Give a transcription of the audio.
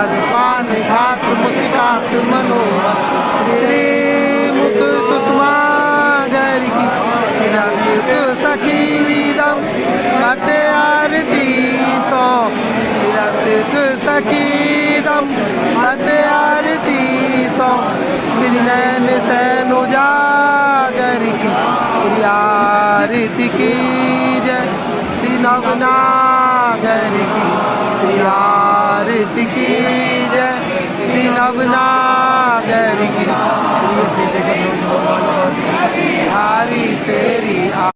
हार पान घात मुस्कात मनोहर श्री मुख सुषमा घर की सिरसुख सखी विदम फते आरती सो सिरसुख सखी दम फते आरती सो श्री नैन सैन उजागर की श्री आरती की जय श्री नवनागर की श्री आरती की जय श्री नवनागर की हारी तेरी